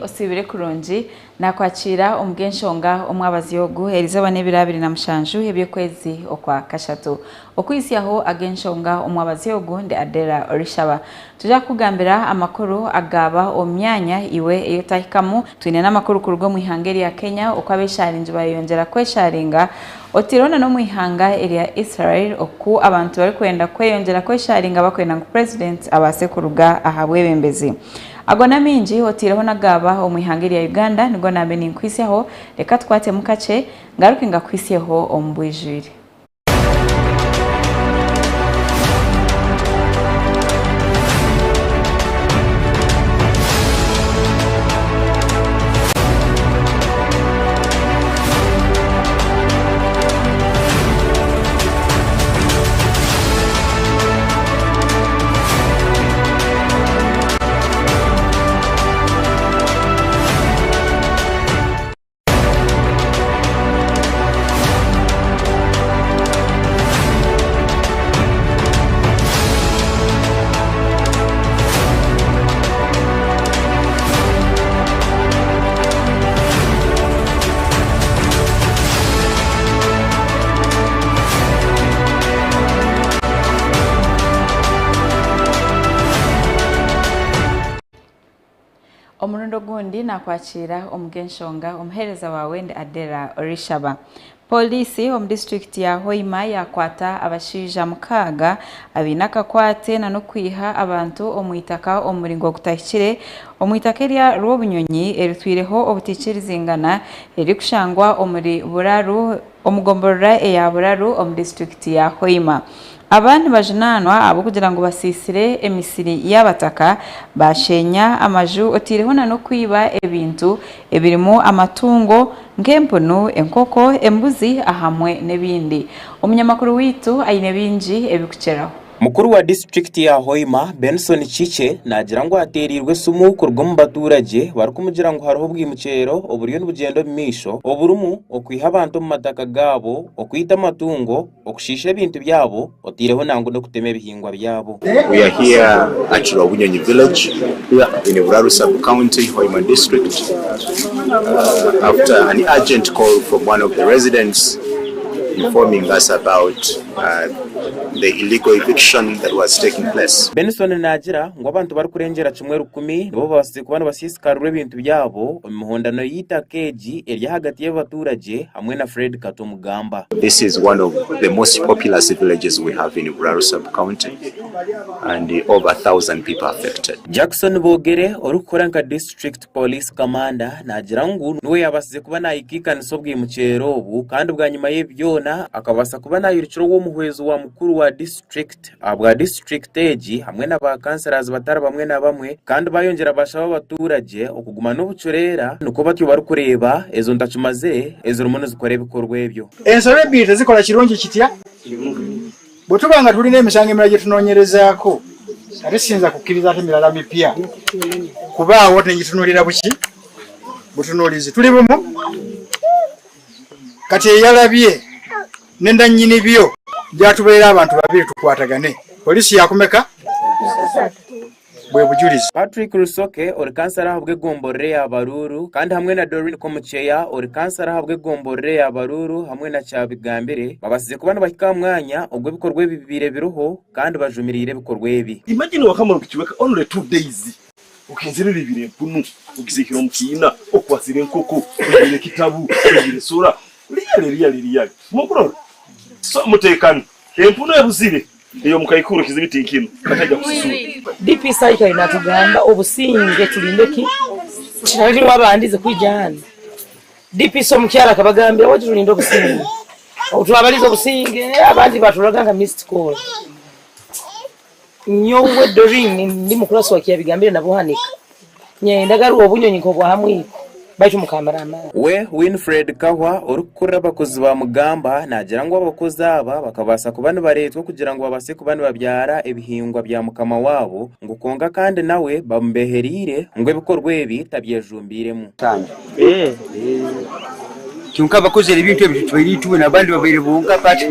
Osibire kurungi nakwakira omugenshonga omwabazi yogu Eliza banebirabiri na mushanju hebye kwezi okwa kashatu okwisi aho agenshonga omwabazi yogu ndi Adellah Orishaba tuja kugambira amakuru agaba omyanya iwe eyotahikamu twine namakuru kurugo mu ihangeri ya Kenya okwabesharinje bayongera kwesharinga otirona no mu ihanga area Israel oku abantu bari kwenda kweyongera kwesharinga bakwenda ku president abase kuruga ahabwebembezi agona minji otireho nagaba omwihangeri ya Uganda nigo nambe ninkwisiho reka twate mukace ngarukinga kwisiho ombwijiri Omurundo gundi nakwakira omugenshonga omuhereza wawe ndi Adellah Orishaba. Polisi district ya Hoima yakwata abashija mukaga abinaka kwate na no kwiha abantu omwitaka omuringo gutahikire omwitaka lya Rwobunyonyi eritwireho obutikirizingana eri kushangwa omuri buraru omugomborora eya buraru district ya Hoima. Abandi bajinanwa abo kugira ngo basisire emisiri y'abataka bashenya amaju otireho na no kwiba ebintu ebirimo amatungo nk'empunu enkoko embuzi ahamwe nebindi omunyamakuru witu ayine binji ebikuceraho Mukuru wa district ya Hoima Benson Chiche nagira ngo aterirwe sumu kurwo mu baturage barukumugira ngo haroho bw'imucero oburiyo n'ubugendo misho oburumu okwiha abantu mu mataka gabo okwita amatungo okushisha ibintu byabo otireho nango no kutema ibihingwa byabo. We are here at Runyankore village in Orishaba county, Hoima district, after an urgent call from one of the residents informing us about the illegal eviction that was taking place. Benson nagira ngo abantu bari kurengera kimwe rukumi bo basize kubana basisikarure ibintu byabo umuhondano yita keji eri hagati y'abaturage hamwe na Fred Katomugamba. This is one of the most populous villages we have in Orishaba county and over 1,000 people affected. Jackson Bogere orukoranka district police commander nagira ngo nuwe yabasize kubana ikikaniso bw'imucero ubu kandi bwanyuma y'ebyona akabasa kubana yiriciro wo muhwezo wa mukuru wa district abwa district age hamwe n'aba councillors batara bamwe na bamwe kandi bayongera bashaba abaturage okuguma n'ubucorera nuko batyo bari kureba ezo ndacumaze ezo rumono zikore bikorwa ebyo ensobe bite zikola kironje kitya botubanga tuli n'emisango emirage tunonyerezaako ate sinza kukkiriza ate emirala mipya kubaawo tengitunulira buki butunulizi tuli bumu kati eyalabye nenda nnyini byo byatubeera abantu babiri tukwatagane polisi yakumeka bwe bujulizi. Patrick Rusoke ori kansara habwe gomborre ya baruru kandi hamwe na Doreen Komucheya ori kansara habwe gomborre ya baruru hamwe na Cyabigambire babasize kubana bahika mwanya ubwo bikorwe bibire biruho kandi bajumirire bikorwe ebi. Imagine wakamara kukiweka only 2 days ukinzira bibire punu ukizikira mukina okwasira enkoko ubire kitabu ubire sura liyali mukuru so mutekano empunu ebuzire iyo mukayikuru kizibiti ikino katajja kusura DP cycle inatugamba obusinge tulindeki kirali wabandize kwijana DP so mukyala kabagambira wati tulindo obusinge otwabalizo obusinge abandi batulaganga missed call nyowe Doreen ndi mukulasi wakiyabigambira nabuhanika nyendagaru obunyonyi ko bwa hamwiko baitu mukamarama we Winfred Kahwa urukura bakozi ba mugamba nagira ngo abakozi aba bakabasa kubana baretwe kugira ngo babase kubana babyara ebihingwa bya mukama wabo ngo konga kandi nawe bambeherire ngo ibikorwe ebi tabyejumbiremo cyunka bakoze ibintu ebyo twiri tubona abandi babiri bunga pati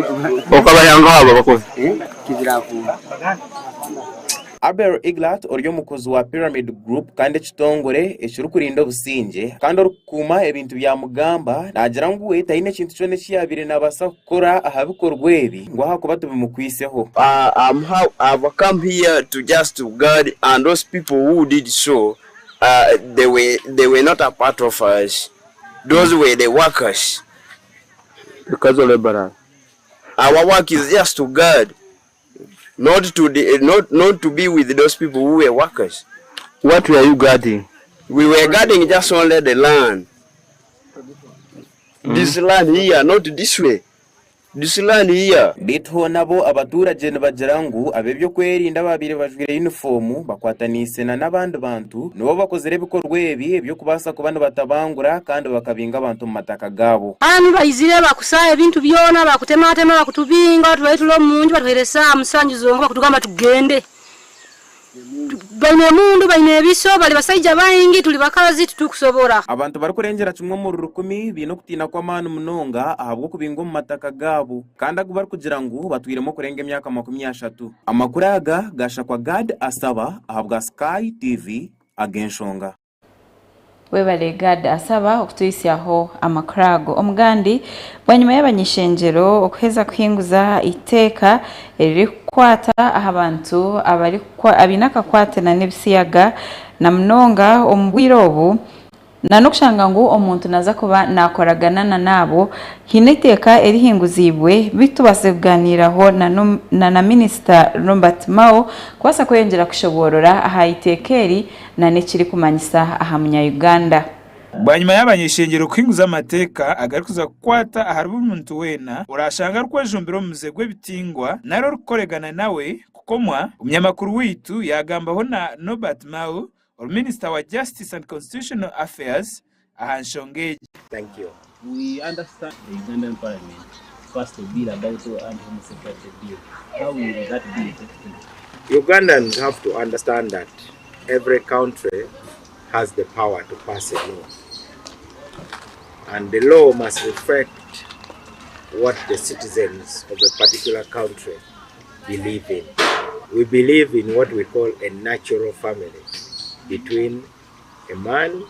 okabayanga abo bakozi kizirafu Abel Iglat oryo mukozi wa Pyramid Group kandi kitongore eshuru kurinda businge kandi orukuma ebintu bya mugamba nagira ngu weta ine kintu cyone cyabire nabasa gukora ahabikorwa ebi ngo hakuba tubimukwiseho. I've come here to just to guard, and those people who did so, they were not a part of us. Those were the workers. Because of labor. Our work is just to guard, not to be with those people who were workers. What were you guarding? We were guarding just only the land. This land here, not this way. This land here. Litho nabo abaturage bagira ngu abebyo kwerinda babire bajwire uniform bakwatanise na nabandi bantu nibo bakozere bikorwa ebi ebyo kubasa kubana batabangura kandi bakabinga abantu mu mataka gabo. Ani bayizire bakusaya ebintu byona bakutematema bakutubinga tubayitulo munju batuheresa musanjuzo ngo bakutugamba tugende. Baine mundu baine ebiso bali basajja bayingi tuli bakazi tutukusobora. Abantu bari kurengera kimwe mu rukumi bino kutina kwa manu munonga ahabwo kubingo mu mataka gabo kandi agubari kugira ngo batwiremo kurenga emyaka 30. Amakuru aga gasha kwa God Asaba ahabwa Sky TV agenshonga. Webale God Asaba okutuyisyaho amakurago omugandi bwanyuma y'abanyishenjero okuheza kuhinguza iteka erikukwata abantu abinaka kwate na nebisiyaga na munonga omubwire obu nanokushanga ngu omuntu naza kuba nakoragana nabo hineteka erihinguzibwe bitubase kuganiraho na Minister Robert Mao kwasa kuyongera kushoborora aha itekeri na nekiri kumanyisa aha Munya-Uganda. Bwanyuma y'abanyeshengero kwinguza amateka agarikuza kukwata aharibu umuntu wena urashanga rwajumbiro muzegwe bitingwa naro rukoregana nawe kukomwa umunyamakuru witu yagambaho na Robert Mao or Minister wa Justice and Constitutional Affairs ahanshongeje. Thank you. We understand the Ugandan Parliament passed a bill about anti-homosexuality bill. How will that be effective? Ugandans have to understand that every country has the power to pass a law. And the law must reflect what the citizens of a particular country believe in. We believe in what we call a natural family between a man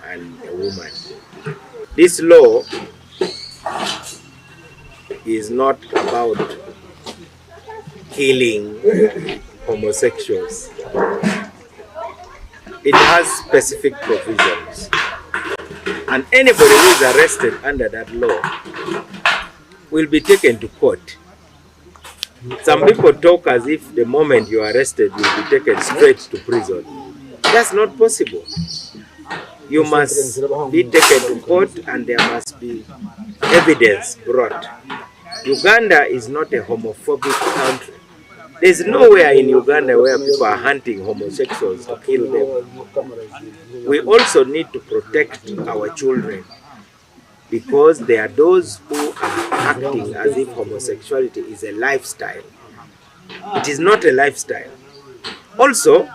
and a woman. This law is not about killing homosexuals. It has specific provisions. And anybody who is arrested under that law will be taken to court. Some people talk as if the moment you are arrested, you will be taken straight to prison. That's not possible. You must be taken to court and there must be evidence brought. Uganda is not a homophobic country. There's nowhere in Uganda where people are hunting homosexuals to kill them. We also need to protect our children because there are those who are acting as if homosexuality is a lifestyle. It is not a lifestyle. Also,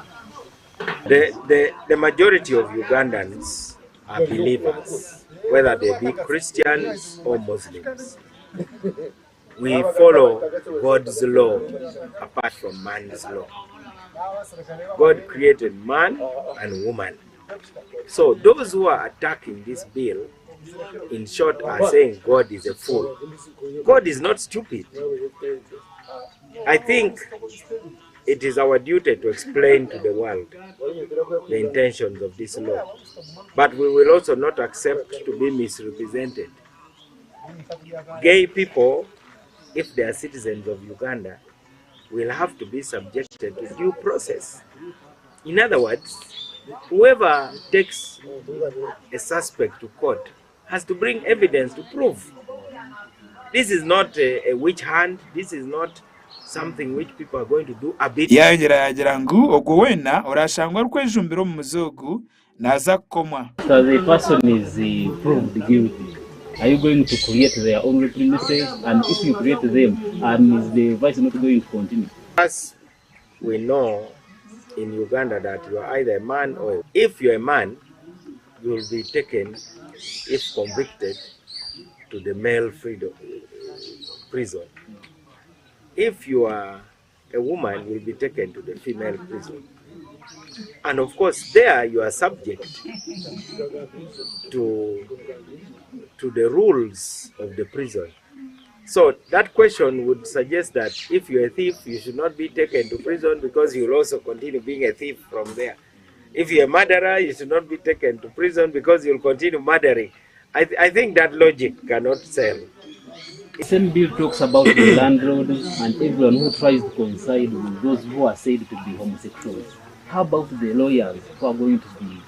the majority of Ugandans are believers, whether they be Christians or Muslims. We follow God's law apart from man's law. God created man and woman. So those who are attacking this bill, in short, are saying God is a fool. God is not stupid. I think it is our duty to explain to the world the intentions of this law. But we will also not accept to be misrepresented. Gay people, if they are citizens of Uganda, will have to be subjected to due process. In other words, whoever takes a suspect to court has to bring evidence to prove. This is not a witch hunt. This is not something which people are going to do a bit. Yagira ngu ogwo wena orashangwa rwejumbiro mu muzogu naza komwa. So the person is proved guilty. Are you going to create their own premises? And if you create them, is the vice not going to continue? As we know in Uganda that you are either a man or if you're a man, you will be taken, if convicted, to the male freedom prison. If you are a woman will be taken to the female prison. And of course, there you are subject to the rules of the prison. So that question would suggest that if you're a thief, you should not be taken to prison because you'll also continue being a thief from there. If you're a murderer, you should not be taken to prison because you'll continue murdering. I think that logic cannot sell. The same bill talks about the landlord and everyone who tries to coincide with those who are said to be homosexuals. How about the lawyers who are going to be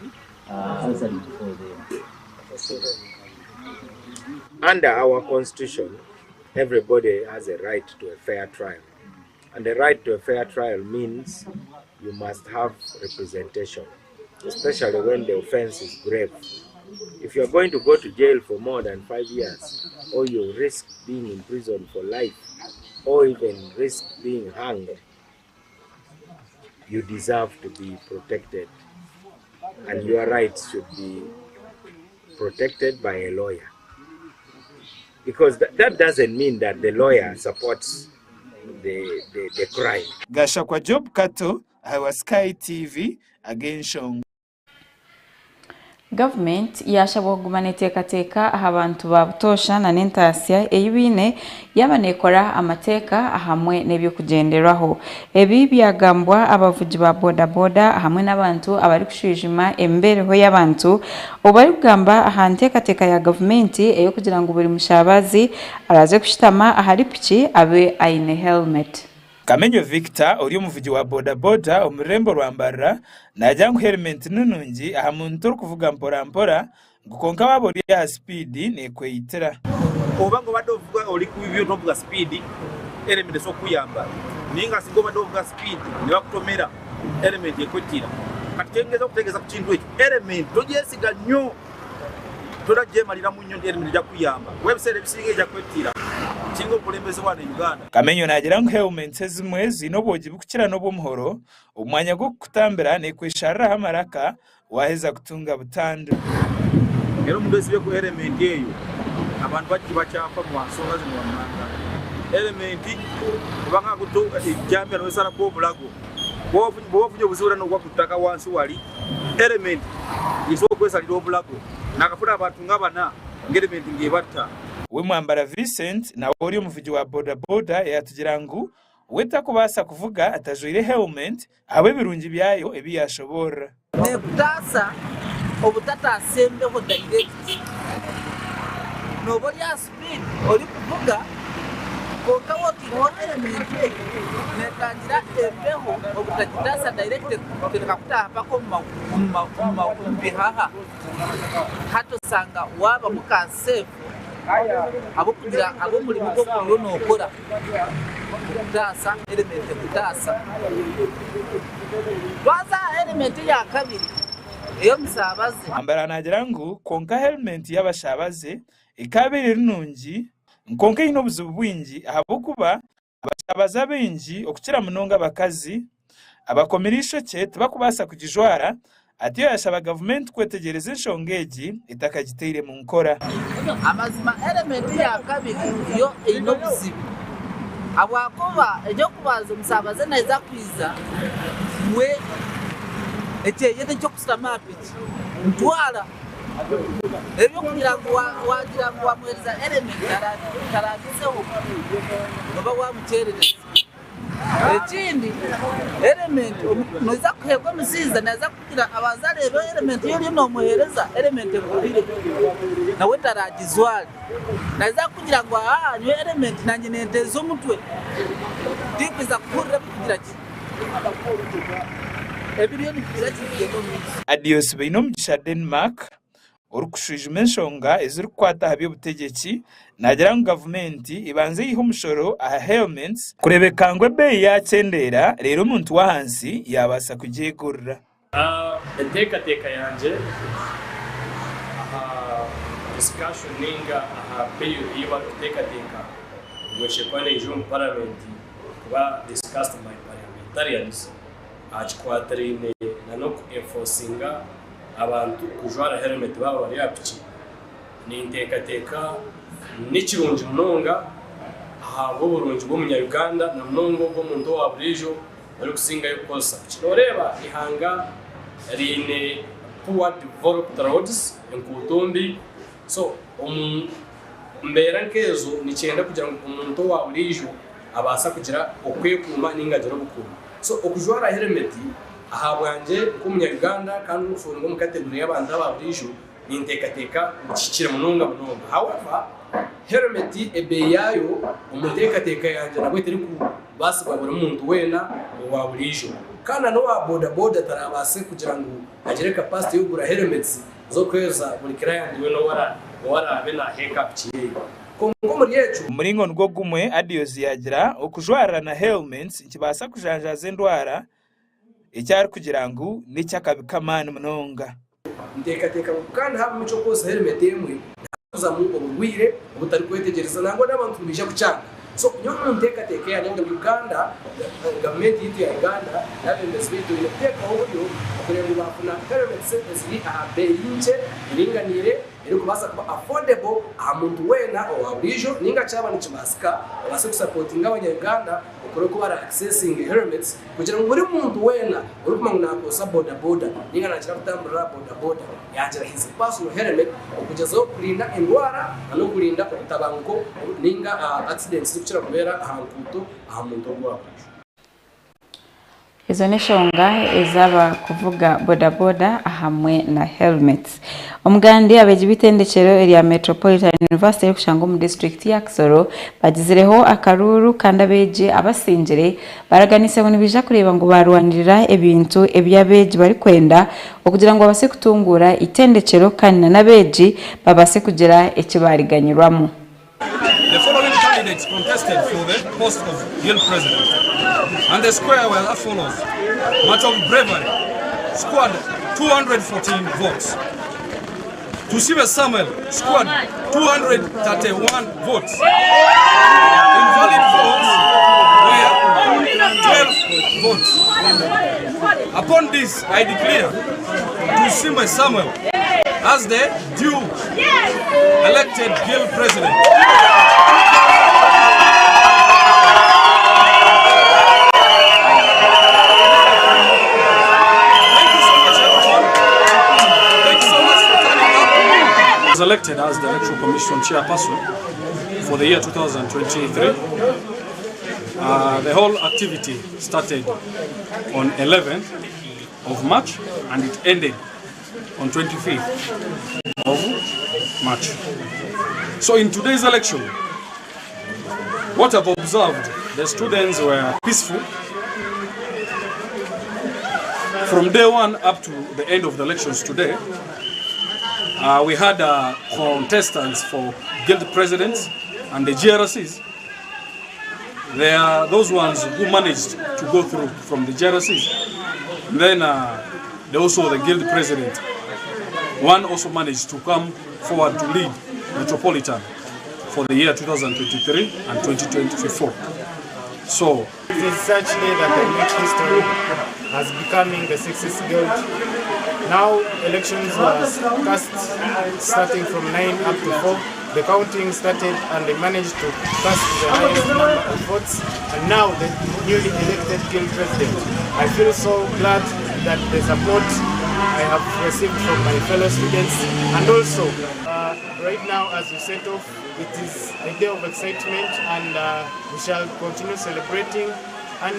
answering for them? Under our constitution, everybody has a right to a fair trial. And the right to a fair trial means you must have representation, especially when the offense is grave. If you're going to go to jail for more than 5 years, or you risk being in prison for life, or even risk being hanged, you deserve to be protected. And your rights should be protected by a lawyer. Because that doesn't mean that the lawyer supports the crime. Gasha kwa Job Kato, Hawa Sky TV, again Shong. Government yashabwa kugumana enteekateeka abantu ba butosha na n'entaasya eyibine yabanekora amateeka hamwe n'ebyokugenderwaho. Ebi byagambwa abavugi ba bodaboda hamwe n'abantu abari kushwijima embeereho y'abantu obari kugamba aha nteekateeka ya gavumenti eyo kugira ngu buri mushabazi araze kushitama ahari piki abe aine helmet. Kamenyo Victor uri umuvugi wa bodaboda omurembo rwambara najyangu helmet nunungi aha muntu kuvuga mpora gukonka babori ya speed nekweyitira obango badovuga oli kubibyo tovuga speed element so kuyamba ninga singo badovuga speed ne bakutomera element ekwetira kati kyengeza okutegeza ku kintu ekyo element togyesiga nnyo todajemalira mu nnyo element ja kuyamba website ebisinga eja kwetira kingo kulembeze wana Uganda. Kamenyo nagira ngo helmet ezimwe zinobogi bukukira n'obumuhoro omwanya gwo kutambira nekwesharra hamaraka waheza kutunga butandu. Ero mudesi byo ku element eyo abantu bakyafa mu nsonga zino wamanga element kubanga kuto ejjambira n'esala ko bulago bwofunye obuzibula n'okwa kutaka wansi wali element isoko kwesalira obulago nakafuna abantu ngabana element ngebatta. We mwambara Vincent na ori umuvugi wa bodaboda yatugira ngu weta kubasa kuvuga atajwire helmet abe birungi byayo ebiyashobora ne kutasa obutata asembeho direct no boli speed ori kuvuga konka woti no element ne kanjira embeho obutakitasa direct kukakuta hapa ko bihaha hato sanga waba mukasefu abo kugira abo muri mugo kuyono okora kutasa element kutasa baza element ya kabiri eyo musabaze ambara nagira ngu konka helmet y'abashabaze ikabiri runungi nkonka ino buzubu bwingi abo kuba abashabaza bengi okukira munonga bakazi abakomirisho cye tubakubasa kugijwara ati yashaba government kwetegereza enshongeji itakagiteire mu nkora amazima element ya kabiri yo ino buzibu abwakoba ejo kubaza musabaze naiza kwiza mwe yete cyo kusitama piki ntwala ebyo kugira ngo wagira ngo wamwereza element tarabiseho noba wamuterereza ekindi element noiza kuhebwa musiza naza kugira abazarebe element yo no muhereza element ngubire nawe taragizwali naza kugira ngo nyo element nanye nentezo mutwe dikwiza kuhurira kugira ki ebiriyoni kugira ki yego Adios bino mugisha Denmark orukushwijima enshonga ezirikwata habyo butegeki nagira ngo gavumenti ibanze yiho umushoro aha helmets kurebeka ngo ebeyi yakyendera rero umuntu wahansi yabasa kugyegurira enteekateeka yanje aha discussion ninga aha bill yiba kuteekateeka weshekwane ejo mu parliament kuba discussed by parliamentarians akikwatirine nanoku enforcinga abantu kujwara helmet baba bari apiki ni nteekateeka n'ikirungi munonga aha b'uburungi bw'umunyaruganda na munongo bw'omuntu wa burijo bari kusinga yokosa kinoreba ihanga rine poor developed roads enkutumbi so mbera nkezo nicyenda kugira ngo umuntu wa burijo abasa kugira okwekuma n'ingagero bukuma so okujwara helmet aha bwanje k'umunyaruganda kandi ufungo mu kategori y'abantu ba burijo nintekateka mukikire munonga. However helmet ebe yayo umutekateka yanje nabwo itari ku basaba buri muntu wena wa burijo kana no wa boda tarabase kugira ngo agire capacity yo gura helmets zo kweza buri client we no wara bena heka kiye kongo muri yecu umuringo ngo gumwe adiozi yagira okujwara na helmets kibasa kujanjaza ndwara icyari kugira ngo n'icyakabikamana munonga ntekateka kandi haba mico kose helmet yemwe kuza mu ubwire ubutari kwetegereza nango n'abantu bisha kucanga so nyo ntekateka ya nyanga Uganda government yitu ya Uganda yabemeze bitu teka hoyo kurenga bafuna helmets ziri ahabe yinje iringanire iri kubasa kuba affordable amuntu wena o abrijo ninga cyaba n'ikibasika abase supportinga abanyarwanda ukore ko bara accessing helmets kugira ngo buri muntu wena uri kumanga nakosa boda ninga nakira kutambura boda yagira his personal helmet okugezo kurinda indwara no kurinda kutabanguko ninga accidents zikira kubera ahantu rwabo. Izo neshonga ezaba kuvuga boda ahamwe na helmets. Omugandi abeji bitendekero area Metropolitan University kushanga mu district ya Kisoro bagizireho akaruru kandi abeji abasinjire baraganise ngo nibija kureba ngo barwanirira ebintu ebyabeji bari kwenda okugira ngo abase kutungura itendekero kandi nabeji babase kugira ekibariganyirwamo. The following candidates contested for the post of Guild President, and the square were as follows. Much of bravery scored 214 votes. Tusibe Samuel scored 231 votes. Invalid votes were 12 votes. Upon this, I declare Tusibe Samuel as the due elected Guild President. Was elected as the Electoral Commission Chairperson for the year 2023. The whole activity started on 11th of March and it ended on 25th of March. So in today's election, what I've observed, the students were peaceful. From day one up to the end of the elections today, we had contestants for Guild Presidents and the GRCs. They are those ones who managed to go through from the GRCs. Then also the Guild President. One also managed to come forward to lead Metropolitan for the year 2023 and 2024. So it is such day that the make history as becoming the 6th guild. Now elections was cast starting from 9 up to 4. The counting started and they managed to cast the highest number of votes, and now the newly elected guild president. I feel so glad that the support I have received from my fellow students, and also right now as we set off, it is a day of excitement, and we shall continue celebrating. And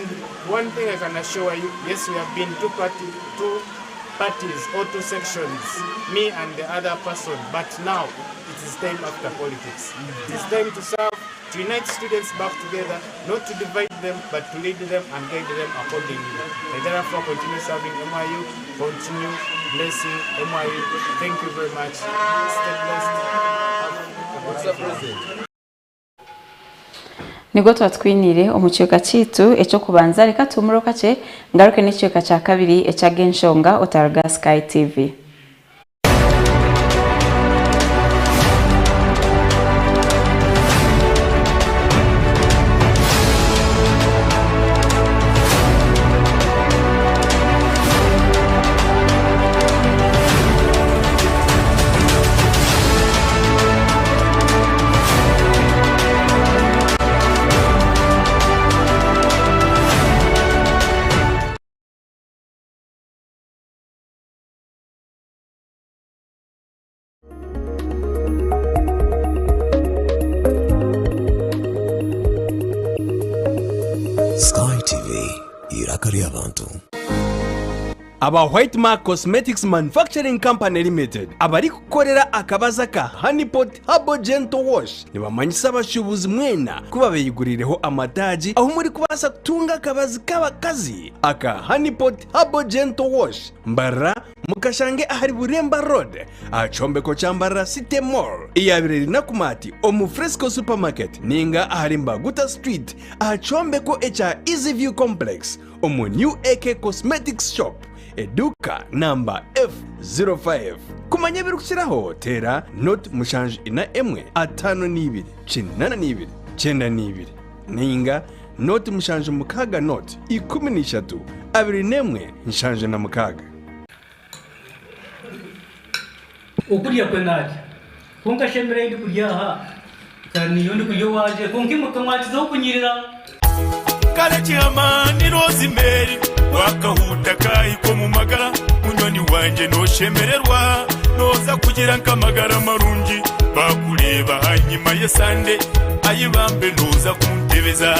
one thing I can assure you, yes, we have been two parties or two sections, me and the other person, but now it is time after politics. It is time to serve, to unite students back together, not to divide them, but to lead them and guide them accordingly. I therefore continue serving MIU, continue blessing MIU. Thank you very much. Stay blessed. Mr. President. Nigo twatwinire omucyeka kitu echo kubanza reka tumuroka cye ngaruke n'icyeka cya kabiri echa Genshonga Otaraga Sky TV. akali abantu. Aba White Mark Cosmetics Manufacturing Company Limited abari kukorera akabaza ka Honeypot Herbal Gentle Wash nibamanyisa abashubuzi mwena kuba beyigurireho amataji aho muri kubasa kutunga akabazi k'abakazi aka Honeypot Herbal Gentle Wash mbara mukashange ahari Buremba Road achombeko cyambara City Mall iyabireri nakumati omu Fresco Supermarket ninga ahari Mbaguta Street achombeko echa Easy View Complex omu New AK Cosmetics Shop Eduka namba F05 kumanya birukiraho tera note mushanju ina emwe atano nibiri chinana nibiri chenda nibiri ninga note mushanju mukaga note 13 abiri nemwe nshanju na mukaga ukuriya kwenaki kunga shemere ndi kuryaha kandi yondi kuyo waje kunki mukamwazizo kunyirira kale cyamani Rosemary wakahuta kayiko mu magara munyoni wanje no shemererwa noza kugira nkamagara marungi bakureba hanyuma yesande ayibambe noza kuntebeza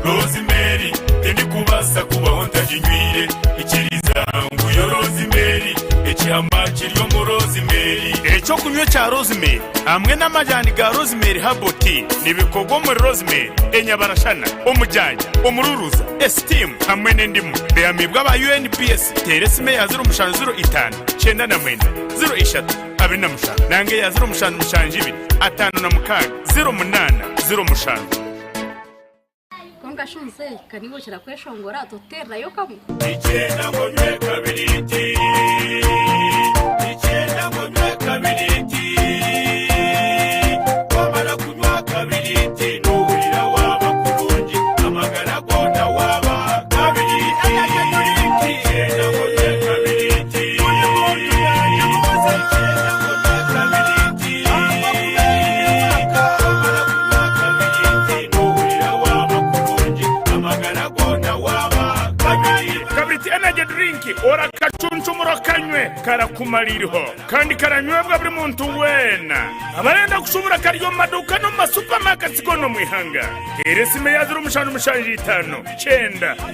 Rosemary ndi kubasa kubaho ntajinywire ikiriza nguyo Rosemary ecyama kiryo mu Rosemary ecyo kunywa cya Rosemary hamwe n'amajani ga Rosemary haboti nibikogo mu Rosemary enyabarashana omujanja omururuza esteem hamwe n'endimu beyamibwa ba UNPS teresime ya 05 cyenda na mwenda 03 abina mushana nange ya 05 mushanjibiri atano na mukaga 08 05 konga shunze kanibo kirakweshongora totera yo kamu icyenda ngo nywe kabiriti icyenda ngo nywe kabiriti wamara kunywa kabiriti nuhira waba kurungi amagara gona waba kabiriti icyenda ngo nywe kabiriti energy drink ora kacunchumuro kanywe karakumaririho kandi karanywebwa buri muntu wena abarenda gushobora karyo maduka no masupermarket kono mwihanga eresime yazuru mushanu mushanji 5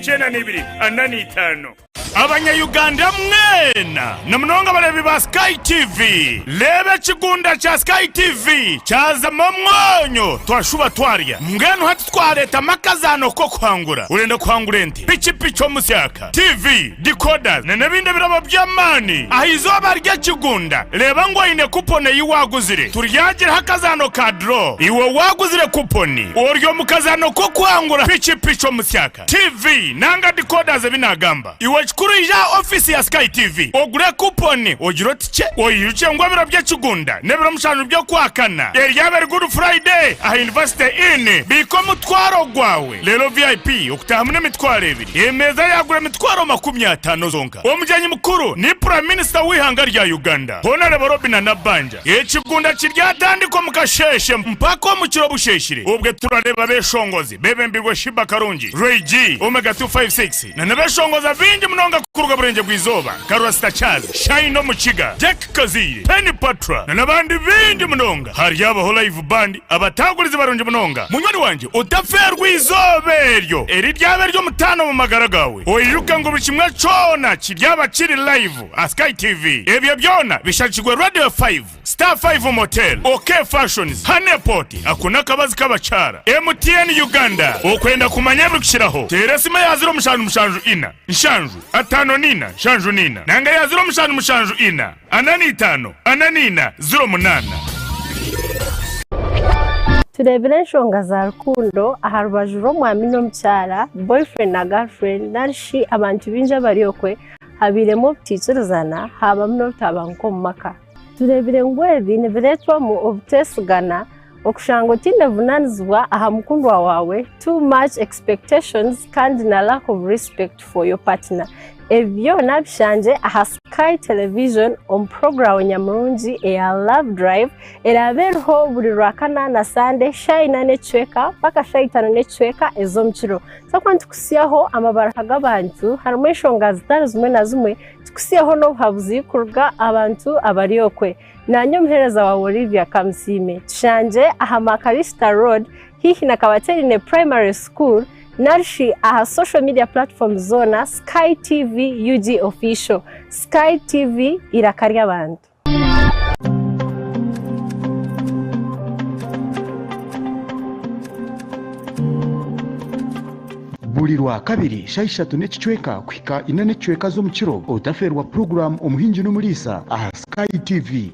cyenda nibiri anani 5 Abanya-Uganda mwena namunonga barebi ba Sky TV lebe kigunda cha Sky TV cyaza mu mwonyo twashuba twarya mbwenu hati twareta makazano ko kwangura urenda kwangura enti pichi omusyaka TV decoders n'ebindi birabo by'amani ahizo barya kigunda leba ngo ine kupone yiwaguzire turyagira hakazano ka draw iwe waguzire kuponi oryo mukazano ko kwangura pichi omusyaka TV nanga decoders binagamba iwe kurija office ya Sky TV ogure kuponi ogirotike oyiruke ngo biro bya kigunda nebiro mushanu byo kwakana eryabe Good Friday a University in biko mutwaro gwawe lero VIP okutahamune mitwaro ebiri emeza yagura mitwaro 50 zonka omujyanyi mukuru ni Prime Minister wihanga rya Uganda Honorable Robin Nabanja ekigunda kiryatandiko mukasheshe mpako mu kiro busheshire ubwe turareba beshongozi bebembirwe Shiba Karungi Ray G Omega 256 na nabeshongoza bingi munonga kuruga burenge bwizoba Karasta Charles Shine Mukiga Jack Kazire Penny Patra na nabandi bindi munonga hari yabaho live band abatagurize baronje munonga munyoni wanje utaferwa izoberyo eri ryaberyo mutano mu magara gawe oyiruka ngo bikimwe cona kiryaba kiri live Sky TV ebyo byona bishakirwe Radio 5 Star 5 Motel OK Fashions Honeypot akuna kabazi kabachara MTN Uganda okwenda kumanya bikishiraho teresima ya 05 nshanju atano nina shanju nina nanga ya 05 shanju ina anani 5 ananina 08 turebere nshonga za rukundo aharubajuro mwami no mcyara boyfriend na girlfriend narishi abantu binja bariyokwe habiremo btikirizana haba mno tabanko mumaka turebere ngwebi neberetwa mu obutesugana okushango tinde vunanizwa aha mukundwa wawe too much expectations kandi na lack of respect for your partner ebyo nabishanje aha Sky Television on program nyamurungi ya Love Drive eraberho buri rwakana na Sunday shayina necweka paka shayitano necweka ezo mchiro sakwantu kusiyaho amabaraka g'abantu harimo ishonga zitari zimwe na zimwe tukusiyaho no habuzi kurga abantu abariyokwe nanyo mhereza wa Olivia Kamsime tushanje aha Makarista Road hihi na Kabaterine Primary School narshi aha social media platform zona Sky TV UG official. Sky TV irakarya abantu. buri rwa kabiri shayishatu n'ekicweka kwika ina n'ekicweka zo mu kiro otaferwa program omuhingi n'umulisa aha Sky TV.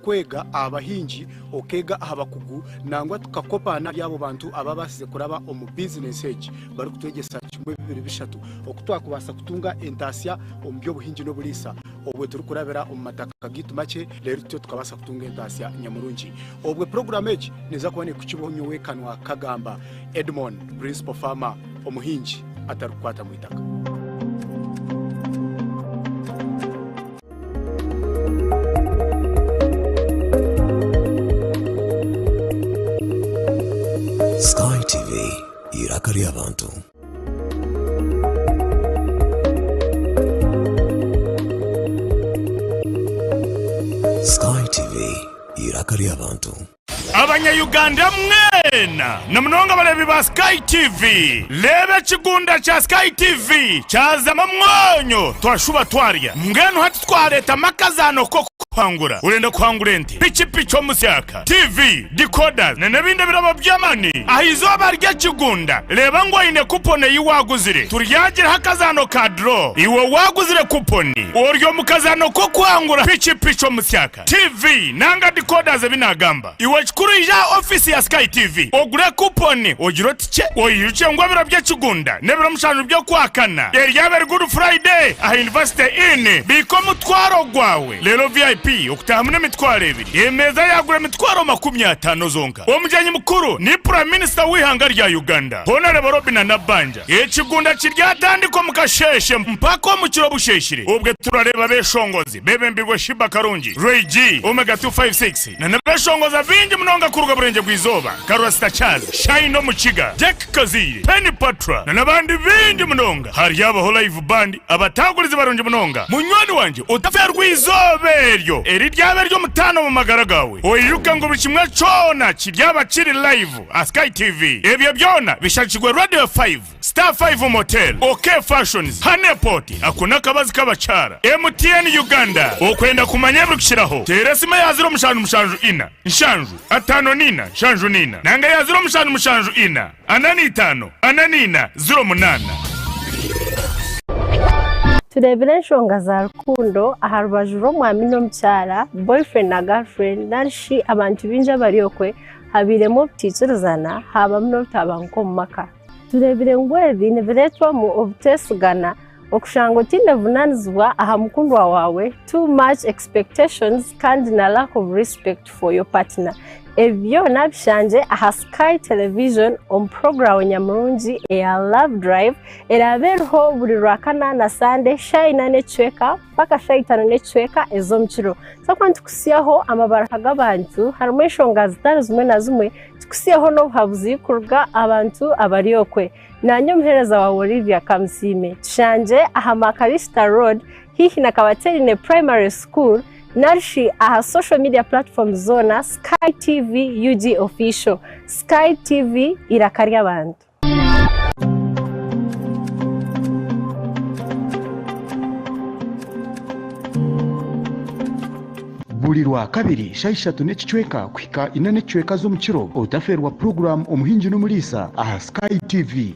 Kwega abahingi okega abakugu nangwa tukakopana byabo bantu ababasize kuraba omu business age bari kutwegesa 2023 okutwakubasa kutunga entasya omu byo buhingi no bulisa obwe turi kurabera omu mataka gitu make rero tyo tukabasa kutunga entasya nyamurungi obwe program age neza kubone kukibonyo wekanwa kagamba Edmond principal farmer omuhingi atarukwata mu itaka. Sky TV irakarya abantu. Sky TV irakarya abantu. Abanya-Uganda mwena namunonga balebi ba Sky TV lebe kigunda cha Sky TV chazama mwonyo twashuba twarya ngeno hati twareta makazano ko kwangura urenda kwangura enti pichi omusyaka TV decoders nebinde birabo byamani ahizo barya kigunda leba ngo ine kupone yiwaguzire turyagira hakazano ka draw iwo waguzire kuponi oryo mukazano ko kwangura pichi omusyaka TV nanga decoders binagamba iwo chikuru ya office ya Sky TV ogure kuponi ogiro tiche oyiruke ngo birabye kigunda nebiro mushanu byo kwakana eryabe good Friday a university in biko mutwaro gwawe lero VIP okutahamune mitwaro ebiri emeza yagura mitwaro 50 zonka omujyanyi mukuru ni prime minister wihanga rya Uganda Honorable Robin Nabanja ekigunda kiryatandiko mukasheshe mpako mu kiro busheshire ubwe turareba beshongozi bebe mbirwe Shiba Karungi Ray G Omega 256 na beshongoza bingi munonga kuruga burenge bwizoba Karwasta Charles Shine Mukiga Jack Kaziri Penny Patra na nabandi bingi munonga hari yaba live band abatagurize barungi munonga munywani wanje utaferwa izoberyo eri ryabe ryo mutano mu magaragawe oyiruka ngo bikimwe cona kiryaba kiri live a Sky TV ebyo byona bishakirwe Radio 5 Star 5 Motel OK Fashions Haneport akuna kabazi kabachara MTN Uganda okwenda kumanya bukishiraho teresima ya 0 ina nshanju atano nina nshanju nina nanga ya 0 mushanju ina ananitano ananina 08 turebere nshonga za rukundo aha rubajuro mwami no mcyara boyfriend na girlfriend narshi abantu binja bariyokwe habiremo buticurizana haba mno tabanko maka turebere ngwezi neveretwa mu obutesugana okushango tinde vunanizwa aha mukundwa wawe too much expectations kandi na lack of respect for your partner. Ebyo nabishanje aha Sky Television on program nyamurungi ya Love Drive eraberho buri rwakana na Sunday shayina necweka paka shayitana necweka ezo mchiro sakwantu kusiyaho amabaraka g'abantu harimo inshonga zitari zimwe na zimwe tukusiyaho no habuzi kurga abantu abariyokwe nanyo mhereza wa Olivia Kamsime tushanje aha Makarista Road hihi na Kabaterine Primary School narshi aha social media platform zona Sky TV UG official. Sky TV irakarya abantu. buri rwa kabiri shayishatu n'ekicweka kwika ina n'ekicweka zo mu kiro otaferwa program omuhingi n'umulisa aha Sky TV.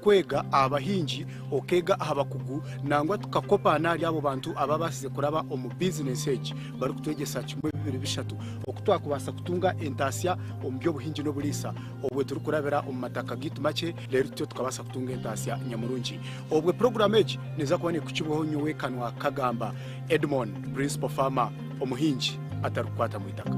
Kwega abahingi okega abakugu nangwa tukakopana ryabo bantu ababasize kuraba omu business age bari kutwegesa 2023 okutwakubasa kutunga entasya omu byo buhingi no bulisa obwe turi kurabera omu mataka gitu make rero tyo tukabasa kutunga entasya nyamurungi obwe program age neza kubone kukibonyo wekanwa kagamba Edmond principal farmer omuhingi atarukwata mu itaka.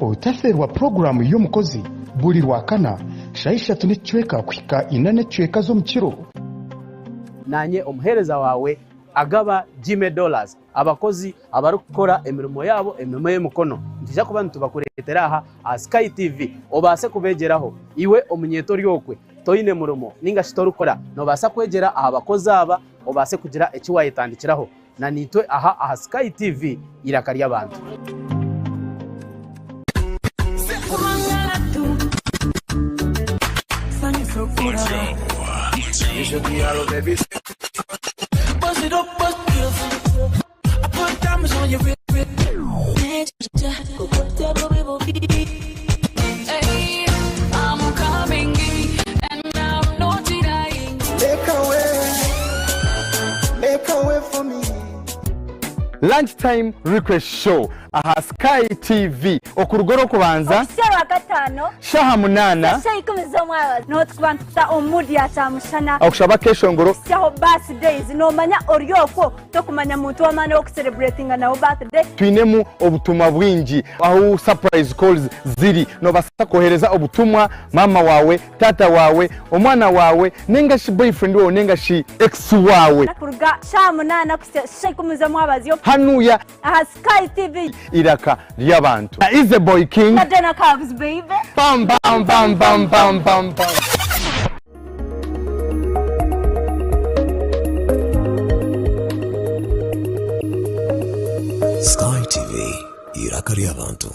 Otaferwa program y'omukozi buli rwakana shayishatu n'ekicweka kwika ina n'ekicweka zo mu kiro. Nanye omuhereza wawe agaba $10 abakozi abari gukora emirimo yabo emirimo y'umukono ndija kuba ntubakuretera aha Sky TV obase kubegeraho iwe omunyeto ryokwe toyine murumo ninga shitorukora no basa kwegera abakozi aba obase kugira ekiwayetandikiraho na nitwe aha Sky TV iraka ry'abantu. Lunchtime request show aha Sky TV okurugoro kubanza Shara gatano shaha munana shayi kumizo mwawa no twanta omudi ya tamushana okushaba keshongoro shaho birthdays no manya oryoko to kumanya muntu wamana ok celebrating na birthday twinemu obutumwa bwingi aho surprise calls ziri no basa kohereza obutumwa mama wawe tata wawe omwana wawe nenga shi boyfriend wawe nenga shi ex wawe nakuruga shaha munana shayi kumizo mwabaziyo hanuya aha Sky TV iraka ry'abantu is the boy king Nadena Cavs baby bam bam bam bam bam bam bam Sky TV iraka ry'abantu.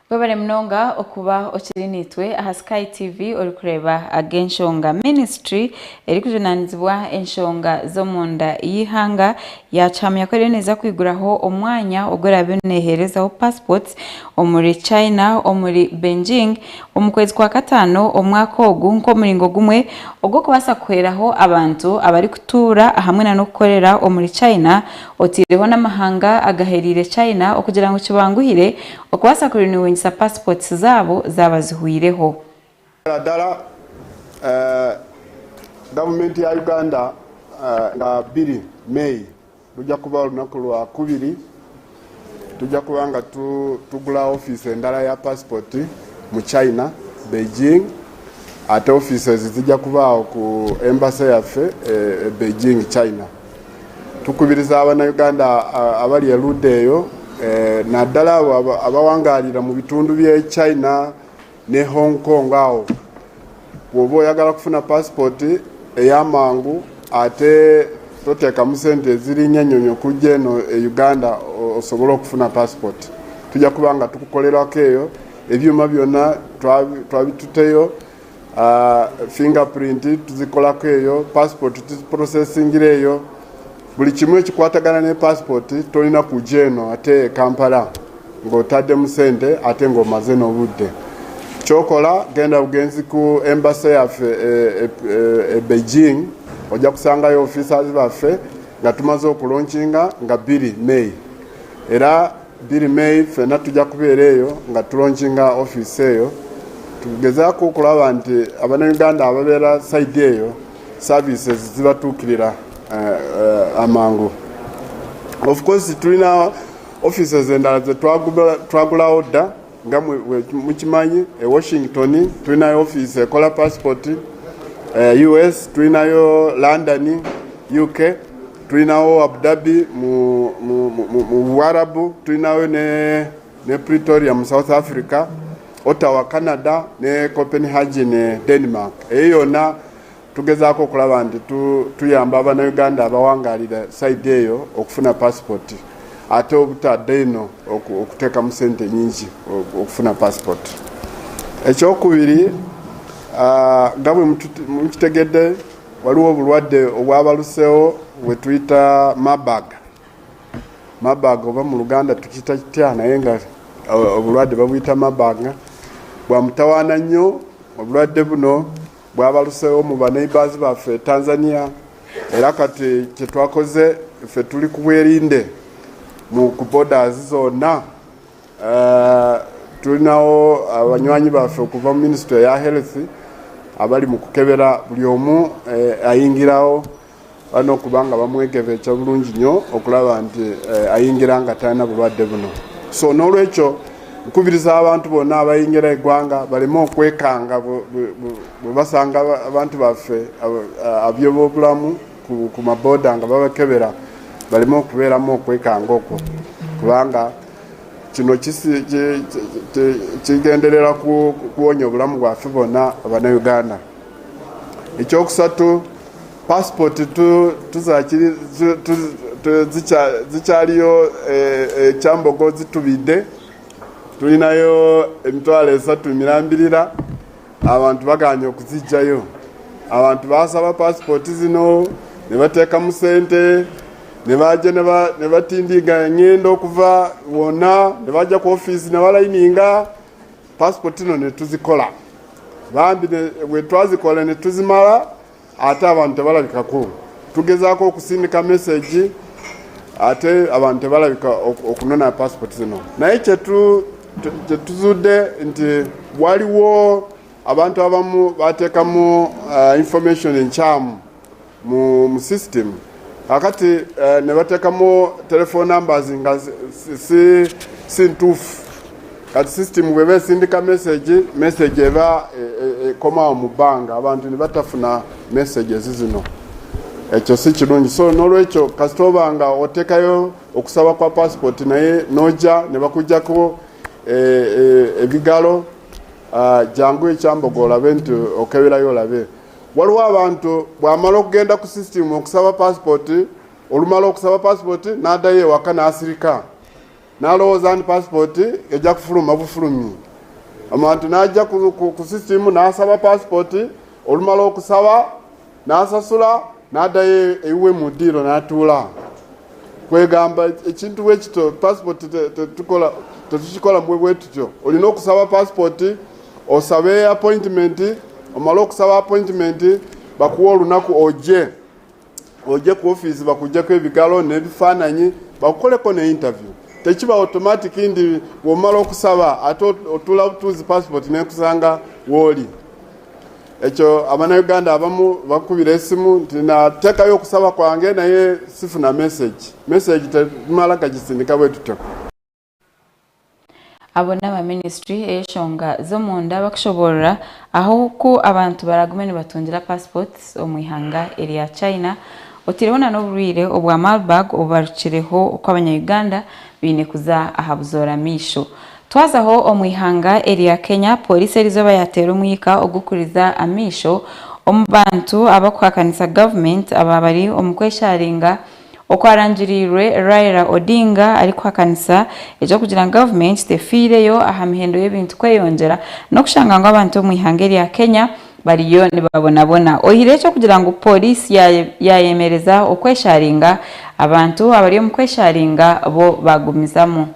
Webale mnonga okuba okirinitwe aha Sky TV ori kureba agenshonga ministry eri kujunanizibwa enshonga zo munda yihanga yachamya ko neza kwiguraho omwanya ogora bineherezaho passports omuri China omuri Beijing omukwezi kwa katano omwaka ogu nko muringo gumwe ogwo kubasa kweraho abantu abari kutura hamwe na no gukorera omuri China otireho n'amahanga agaherire China okugira ngo kibanguhire okubasa kuriniwe passports zabo zabazihuireho. Adellah government ya Uganda nga 2 May tujja kuba olunaku lwa 2 tujja kubanga tugula office endala ya passport mu China Beijing ate offices zijja kubaawo ku embassy yaffe Beijing China. Tukubiriza abana Uganda abali eludeeyo naddala abawangalira mu bitundu bye China ne Hong Kong awo bwoba oyagala kufuna passport eyamangu ate toteeka mu sente eziri nnyonyonyo kujja eno Uganda osobola okufuna passport. Tujja kubanga tukukolerako eyo ebyuma byonna twabituteyo fingerprint tuzikolako eyo passport tuziprocessingira eyo buli kimwe ekikwatagana ne passport tolina kujja eno ate Kampala ng'otadde mu sente ate ng'omaze n'obudde. Kyokola genda bugenzi ku embassy yaffe Beijing ojja kusangayo officers baffe nga tumaze okulonkinga nga 2 May era 2 May ffenna tujja kubeera eyo nga tulonkinga office eyo tugezaako okulaba nti Abannayuganda ababeera side eyo services zibatuukirira amangu. Of course tulina offices endala ze twagula order nga mukimanyi Washington tulina office ekola passport US tulinayo London UK tulinayo Abu Dhabi mu Warabu tulinayo ne Pretoria mu South Africa Ottawa Canada ne Copenhagen Denmark. Eyo yonna tugezaako okulaba nti tuyamba Abannayuganda abawangalira side eyo okufuna passport ate obutadde eno okuteeka mu sente nyingi okufuna passport. Ekyokubiri nga bwe mukitegedde waliwo obulwadde obwabaluseewo bwe tuyita Marburg oba mu Luganda tukiyita kitya naye nga obulwadde babuyita Marburg bwamutawaana nnyo obulwadde buno bwabaluseewo mu baneighbors baffe Tanzania era kati kyetwakoze ffe tuli ku bwerinde mu borders zonna tulinawo abanywanyi baffe okuva mu Ministry ya Health abali mu kukebera buli omu ayingirawo bano kubanga bamwekebecha bulungi nnyo okulaba nti ayingira nga talina bulwadde buno. So n'olwekyo nkubiriza abantu bonna abayingira eggwanga baleme okwekanga bwe basanga abantu baffe abyobulamu ku maboda nga babakebera, baleme okubeeramu okwekanga okwo kubanga kino kigenderera kuwonya obulamu bwaffe bonna Abannayuganda. Ekyokusatu, passport zikyaliyo ekyambogo zitubidde, tulinayo emitwalo 3 mirambirira, abantu baganye okuzijjayo. Abantu basaba passport zino ne bateekamu ssente ne bajja ne batindiga ngendo okuva wonna ne bajja ku office ne balayininga passport no ne tuzikola. Bambi bwe twazikola ne tuzimala ate abantu tebalabikako. Tugezaako okusindika message ate abantu tebalabika okunona passport zino. Naye kyetuzudde nti waliwo abantu abamu bateekamu information enkyamu mu system. Akati ne bateekamu telephone numbers nga si ntuufu. Kati system bwe besindika message eba ekomawo mu bbanga, abantu ne batafuna messages zino. Ekyo si kirungi. So n'olwekyo kasita obanga oteekayo okusaba kwa passport naye n'ojja ne bakuggyako ebigalo, jangu ekyambogo olabe nti okeberayo olabe. Waliwo abantu bw'amala okugenda ku system okusaba passport, olumala okusaba passport n'addayo ewaka n'asirika n'alowooza nti passport ejja kufuluma bufulumyi. Abantu n'ajja ku system n'asaba passport, olumala okusaba n'asasula n'addayo ewiwe mu ddiiro n'atuula. Kwegamba ekintu bwekito passport tetukikola bwe tutyo. Olina okusaba passport, osabe appointment, omala okusaba appointment bakuwa olunaku ojje ku office bakuggyako ebigalo n'ebifaananyi bakukoleko ne interview. Tekiba automatic ndi womala okusaba ate otula butuuzi passport nekusanga woli. Ekyo Abannayuganda abamu bakubira esimu nti nateekayo okusaba kwange naye sifuna message temala kagisindika bwe tutyo. Abo n'aba ministry eshonga z'omunda bakushoborera aho ku abantu baragume ne batungira passports omwihanga erya China otiribona n'oburwire obwa Marburg obarukireho uko Abanyayuganda bine kuza ahabuzora misho. Twazaho omwihanga erya Kenya polisi erizoba yatera omwika ogukuriza amisho omu bantu abakuhakanisa government ababari omukwesharinga okwarangirirwe Raila Odinga ari kuhakanisa ejo kugira government tefireyo aha mihendo y'ebintu kweyongera no kushanga ngo abantu omwihanga erya Kenya bariyo nibabonabona. Ohire cyo kugira ngo polisi yayemereza okwesharinga abantu abari omukwesharinga bo bagumizamo.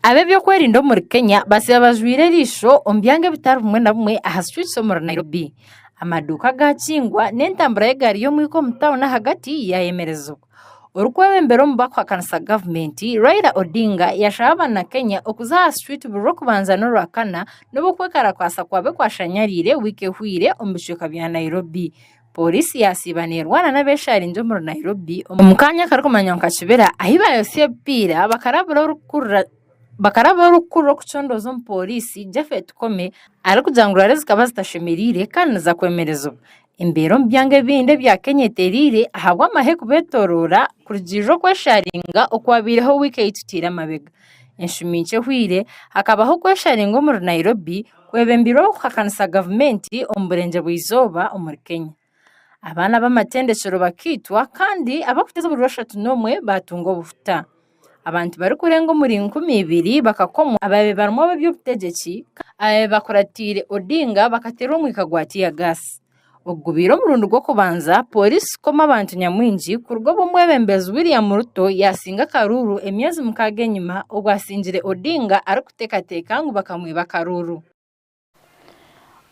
Abe byo kwerinda muri Kenya basiba bajwire risho ombyange bitari bumwe na bumwe aha street so muri Nairobi. Amaduka gakingwa n'entambara y'egari yo mwiko mutawuna hagati yayemerezwa. Urukwebembero mubakwakanisa government Raila Odinga yashaba na Kenya okuza street buro kubanza no rakana n'obukwekara kwasa kwabe kwashanyarire wike hwire ombishika bya Nairobi. Polisi yasibanirwana n'abesharinje muri Nairobi omukanya karukumanyonka kibera ahibayo sepira bakaraba urukuro kuchondozo polisi Jafet Kome ari kujangura zikaba zitashemerire kandi za kwemerezwa. Imbero mbyange binde bya Kenya terire ahabwa amahe kubetorora kurujiro kwesharinga okwabireho wike itutira mabega. Enshuminche hwire hakabaho kwesharinga muri Nairobi kwebembiro kuhakanisa government omburenje bwizoba omuri Kenya. Abana b'amatendekero bakitwa kandi abakuteza buri 3 batungo bufuta. Abantu bari kurenga muri 12 bakakomo ababe barimo by'ubutegeki bakoratire Odinga bakatera umwika gwati ya gas. Ogubiro murundo gwo kubanza polisi koma abantu nyamwinji kurwo bomwebembeza William Ruto yasinga karuru emyezi mukage nyuma ogwasinjire Odinga ari kutekateka ngo bakamwiba karuru.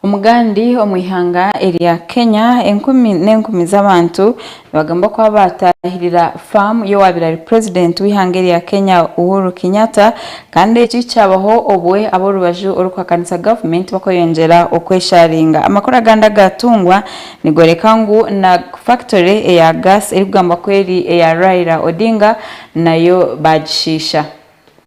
Umugandi omwihanga eria Kenya enkumi z'abantu bagamba kwa batahirira farm yo wabirari president w'ihanga eria Kenya Uhuru Kenyatta kandi iki cyabaho obwe aborubaju orukwakanisa government bakoyongera okwesharinga amakuru aganda gatungwa nigoreka ngu na factory ya gas eri kugamba kweri ya Raila Odinga nayo bajishisha.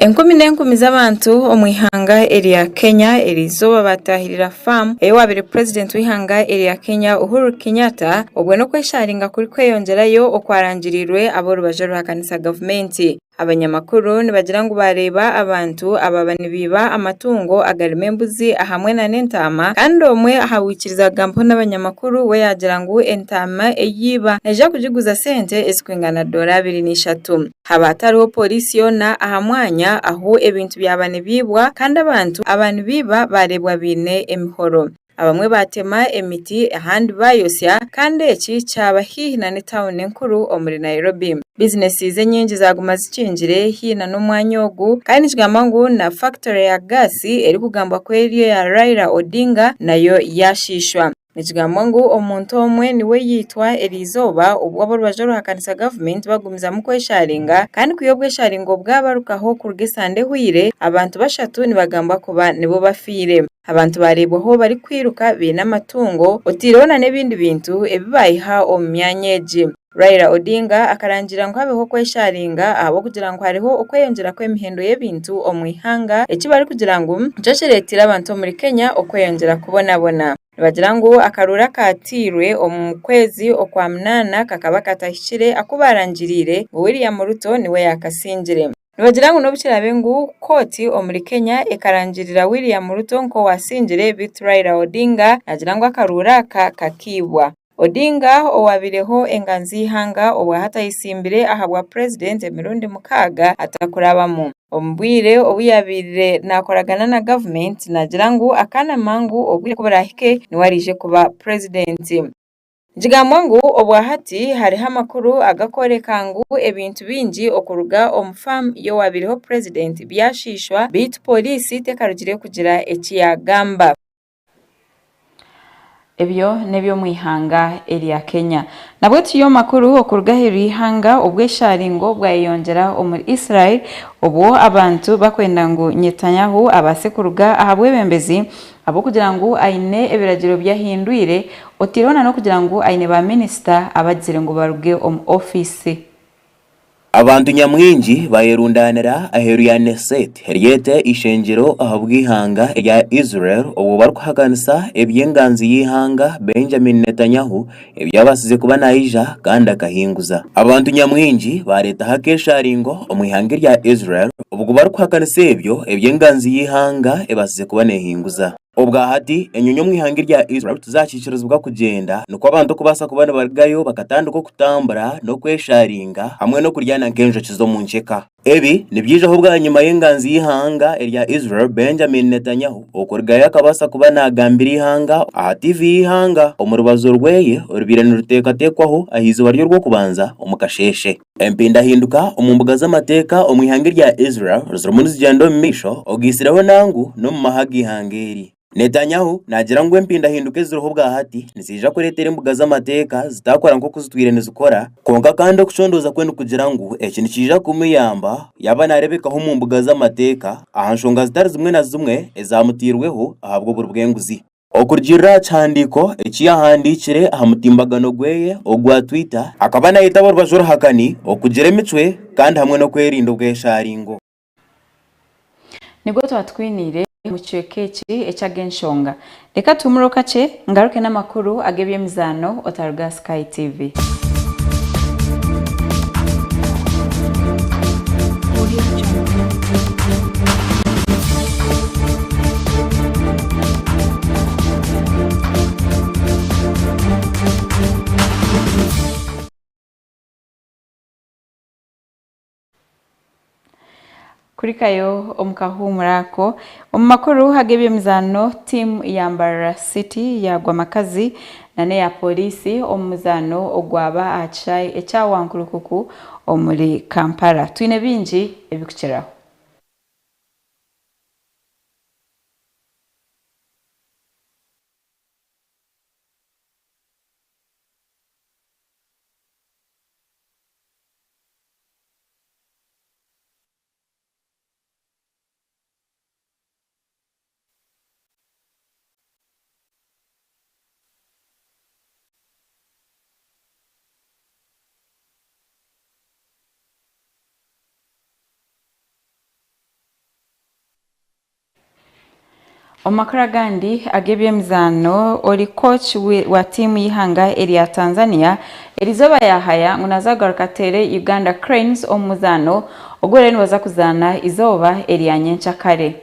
Enkumi z'abantu omwihanga eria Kenya erizoba batahirira farm wabire president w'ihanga eria Kenya Uhuru Kenyatta obwe no kwesharinga kuri kweyongerayo okwarangirirwe aborubaje ruhakanisa government. Abanyamakuru nibagira ngo bareba abantu ababanibiba amatungo agarime embuzi ahamwe na n'entama kandi omwe ahawikiriza gampo n'abanyamakuru we yagira ngo entama eyiba naje kujiguza sente esikwingana $203 habatariho polisi yona ahamwanya aho ebintu byabanibibwa kandi abantu biba barebwa bine emihoro abamwe batema emiti ahandi bayosya kandi eki cyaba hihina ne town enkuru omuri Nairobi. Businesses nyingi zaguma zikinjire hina no mwanyogu kandi kigamba ngo na factory ya gasi eri kugamba kweriyo ya Raila Odinga nayo yashishwa. Nikigamba ngo omuntu omwe niwe yitwa Elizoba ubwo aborwaje ruhakanisa government bagumiza mu kwesharinga kandi kuyobwe sharingo bwabarukaho kurgesande huire abantu bashatu nibagamba kuba nibo bafire. Abantu barebwaho bari kwiruka bina amatungo otirona n'ebindi bintu ebibayiha omyanyeje. Raila Odinga akarangira ngo habeho kwesharinga abo kugira ngo hariho okweyongera kw'emihendo y'ebintu omwihanga ekibari kugira ngo ncesheretira abantu muri Kenya okweyongera kubonabona. Bagira ngo akarura katirwe omukwezi okwa munana kakaba katahishire akubarangirire William Ruto niwe yakasingire. Bagira ngo nobukirabe ngo koti omuri Kenya ekarangirira William Ruto nko wasingire bit Raila Odinga agira ngo akarura kakibwa. Odinga owabireho enganzi hanga owa hatayisimbire ahabwa president emirundi mukaga atakurabamo ombwire obuyabire nakoragana na government nagira ngo akana mangu obwire kubarahike niwarije kuba president. Jigamba ngo obwahati hariho amakuru agakoreka ngo ebintu bingi okuruga omfarm yo wabireho president byashishwa bit police tekarugire kugira ekiyagamba. Ebyo nebyo mwihanga eria Kenya. Nabwo tiyo makuru okuruga hirihanga obwesharingo bwayongera omuri Israel obwo abantu bakwenda ngo Netanyahu abase kuruga ahabwebembezi abo kugira ngo aine ebiragiro byahinduire otirona no kugira ngo aine ba minister abagire ngo baruge office. Abantu nyamwingi bayerundanira aheru ya Neset heriyete ishengero ahabwihanga ya Israel ubu barukuhaganisa ebyenganzi yihanga Benjamin Netanyahu ebyabasize kuba naija kandi akahinguza. Abantu nyamwingi bareta hakesharingo omwihanga rya Israel ubwo barukuhaganisa ebyo ebyenganzi yihanga ebasize kuba nehinguza. Obwahati enyonyo mwihanga rya Israel tuzakikirizwa kugenda nuko abantu kubasa kubana bargayo bakatanduko kutambura no kwesharinga hamwe no kuryana nkenjo kizo muncheka. Ebi nibyije aho bwa nyuma y'enganzi yihanga rya Israel Benjamin Netanyahu okurgayo akabasa kuba nagambira ihanga aha TV yihanga omurubazo rweye orubirana rutekatekwaho ahizo ryo rwo kubanza omukasheshe. Empinda hinduka omumbuga z'amateka omwihanga rya Israel ruzumunzi zigendo misho ogisiraho nangu no mu mahagi hangeri. Netanyahu nagira ngo empinda hinduke ziroho bwahati nisija kuretera imbuga z'amateka zitakora nko kuzitwirene zikora konka kandi okushondoza kwenda kugira ngo ekintu kija kumuyamba yaba narebeka ho mu mbuga z'amateka ahanshonga zitari zimwe na zimwe ezamutirweho ahabwo burubwenguzi okurjira cyandiko ekiyahandikire ahamutimbagano gweye ogwa Twitter akaba nayita borubajoro hakani okugira emicwe kandi hamwe no kwerinda ubwesharingo. Nibwo twatwinire muchekeki echagenshonga reka tumuroka che ngaruke n'amakuru agebye mizano otaruga Sky TV. Kurikayo omukahumurako omumakuru hagebye mizano team ya Mbarara City ya Gwamakazi nane ya polisi omuzano ogwaba achai echawankurukuku omuri Kampala. Twine bingi ebikucheraho. Omakuru agandi agebyemizano oli coach wa timu y'ihanga ya Tanzania erizoba yahaya ngunazagaruka tere Uganda Cranes omuzano ogore nibaza kuzana izoba ya Nyenkyakare.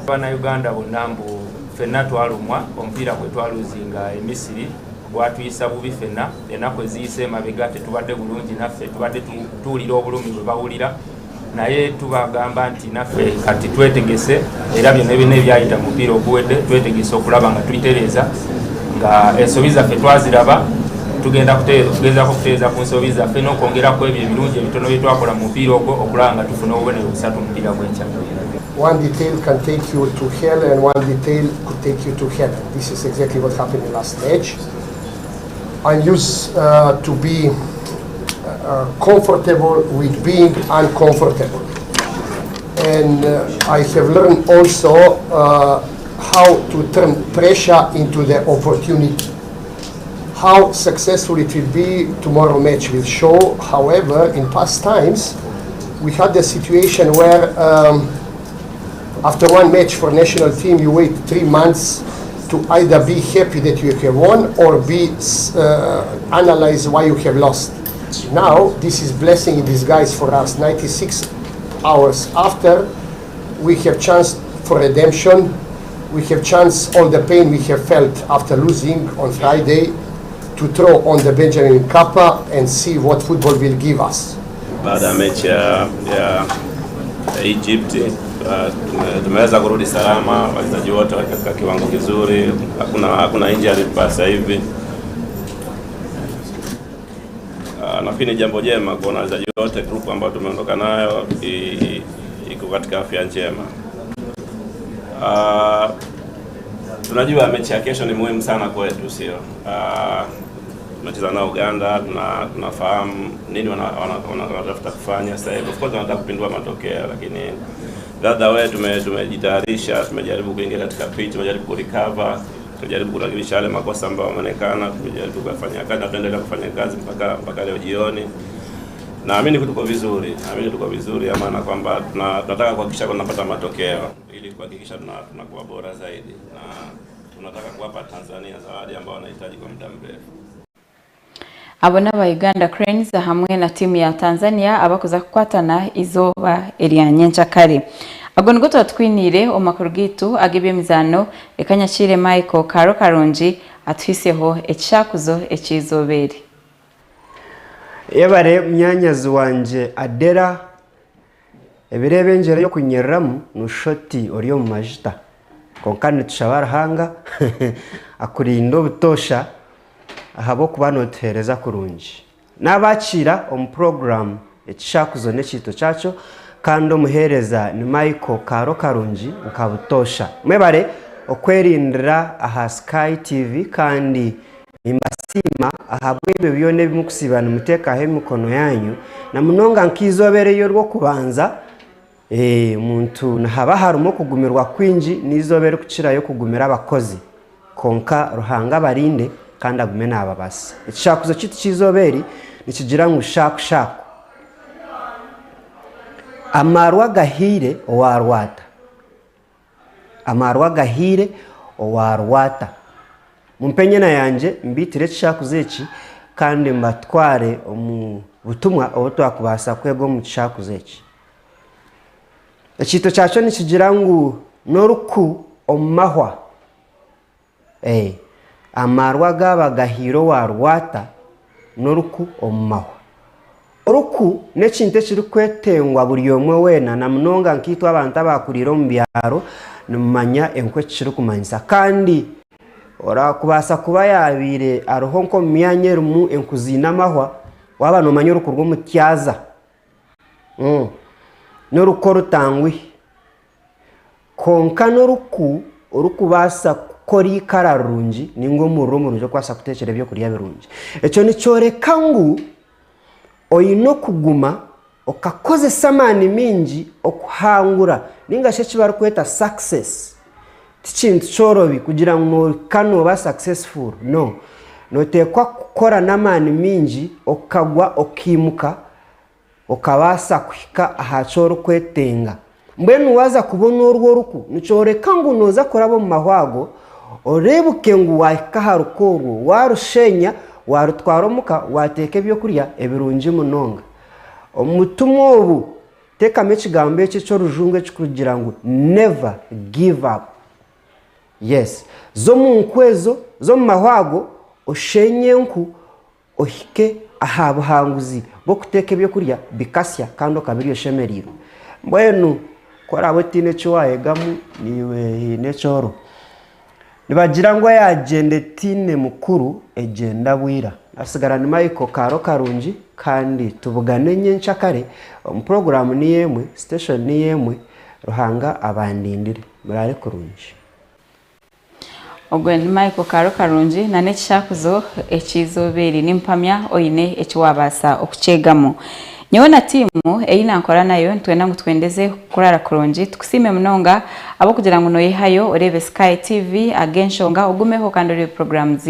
Bana Uganda bonambu fenna twalumwa omupiira kwe twaluzinga emisiri gwatuyisa bubi fenna enako eziyise mabega tetubadde bulungi naffe tubadde tuwulira obulumi bwe bawulira naye tubagamba nti naffe kati twetegese era byonna byonna ebyayita mu mupiira oguwedde twetegese okulaba nga tuyitereza nga ensobi zaffe twaziraba tugenda kuteeza ku nsobi zaffe n'okwongerako ebyo ebirungi ebitono bye twakola mu mupiira ogwo okulaba nga tufuna obubonero busatu mu mupiira gw'enkya. One detail can take you to hell and one detail could take you to heaven. This is exactly what happened in the last match. I'm used to be comfortable with being uncomfortable. And I have learned also how to turn pressure into the opportunity. How successful it will be tomorrow match will show. However, in past times, we had a situation where after one match for national team, you wait 3 months to either be happy that you have won or be analyze why you have lost. Now, this is blessing in disguise for us. 96 hours after, we have chance for redemption. We have chance all the pain we have felt after losing on Friday to throw on the Benjamin Kappa and see what football will give us. Baada ya mechi ya Egypt tumeweza kurudi salama, wachezaji wote katika kiwango kizuri, hakuna injury sasa hivi. Nafikiri jambo jema kwa wachezaji wote, group ambayo tumeondoka nayo iko katika afya njema. Tunajua mechi ya kesho ni muhimu sana kwetu, sio? Tunacheza na Uganda, tunafahamu nini wanatafuta kufanya sasa hivi. Of course wanataka kupindua matokeo, lakini dada wewe tumejitayarisha, tumejaribu kuingia katika pitch, tumejaribu kurecover, tumejaribu kurekebisha yale makosa ambayo yameonekana, tumejaribu kufanya kazi na tuendelea kufanya kazi mpaka leo jioni. Naamini tuko vizuri, ya maana kwamba tunataka kuhakikisha tunapata matokeo ili kuhakikisha tunakuwa bora zaidi, na tunataka kuwapa Tanzania zawadi ambayo wanahitaji kwa muda mrefu. Abona ba Uganda Cranes hamwe na timu ya Tanzania abakuza kukwatana izoba ya Nyenkyakare. Agongo twatwinire omakuru gitu agebyemizano ekanyakire Michael Karonji atwiseho ekishakuzo ekizobere. Yebare mnyanyazi wanje Adellah ebirebe njere yo kunyeramu nushoti oriyo mu majita konkane tushabara hanga akurindo butosha ahabo kubanotereza kurungi nabakira om program ekishakuzo nekito cyacho kandi omuhereza ni Michael Karonji nkabutosha mwebare okwerindira aha Sky TV kandi imbasima ahabwebe byone bimukusibana muteka he mikono yanyu na munonga nkizobere yo rwo kubanza muntu nahaba harumo kugumirwa kwinji nizobere kucira yo kugumira abakozi konka ruhanga barinde kandi agume nababasa ekishakuzo kiti kizoberi nikigira ngo shaku amarwa gahire owarwata mumpenyena yanje mbitire kishakuzo eki kandi mbatware omu butumwa obutwakubasa kwego mu kishakuzo eki ekito kyacho nikigira ngo noruku omahwa amarwa gaba gahiro warwata noruku omahwa oruku nekinte kiri kwetengwa buri yomwe wena na munonga nkitwa abantu abakurira mu byaro numanya enkwe kiri kumanyisa kandi ora kubasa kuba yabire aroho nko myanye rumu enkuzina mahwa waba no manyo rukurwo mutyaza no rukoro tangwi konka no ruku orukubasa kori kararungi ningo murumu njo kwasa kutekera byo kuriya birungi eco ni cyoreka ngu oyino kuguma okakoze samani mingi okuhangura ningashe kibara kweta success tikintu cyorobi kugira ngo kano ba successful no tekwa kukora namani mingi okagwa okimuka okabasa kuhika ahacoro kwetenga mbwenu waza kubona urwo ruku nicyoreka ngu noza kurabo mu mahwago orebuke ngu wahika harukoro warushenya warutwaromuka wateke byo kurya ebirungi munonga omutumo obu teka mekigambo ekyo rujungu ekikugira ngu never give up. Yes, zo mu nkwezo zo mu mahwago oshenye nku ohike ahabuhanguzi bo kuteka byo kurya bikasya kandi okabiri yoshemeriro mbwenu kora abotine cyo wayegamu niwe necoro nibagira ngo yagende tine mukuru egenda bwira asigara ni Michael Karo Karungi kandi tubugane nyencha kare program ni yemwe station ni yemwe ruhanga abandindire murare kurungi Ogwen Michael Karo Karungi na nekishakuzo ekizoberi nimpamya oyine ekiwabasa okucegamo nyewe na timu eyina nkora nayo ntwenda ngo twendeze kurara kurungi tukusime munonga abo kugira ngo noye hayo orebe Sky TV agenshonga ugumeho kandi ore programs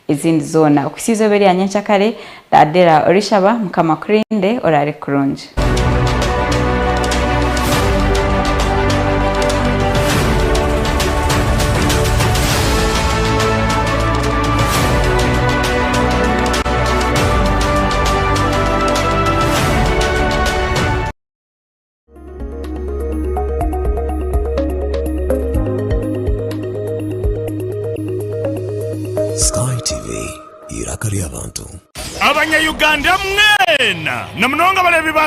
izindi zona okusizoberi yanyencha kare da Adellah Orishaba mukamakurinde orare kurungi. Sky TV irakari abantu Abanya Uganda mwena na mnonga balebi ba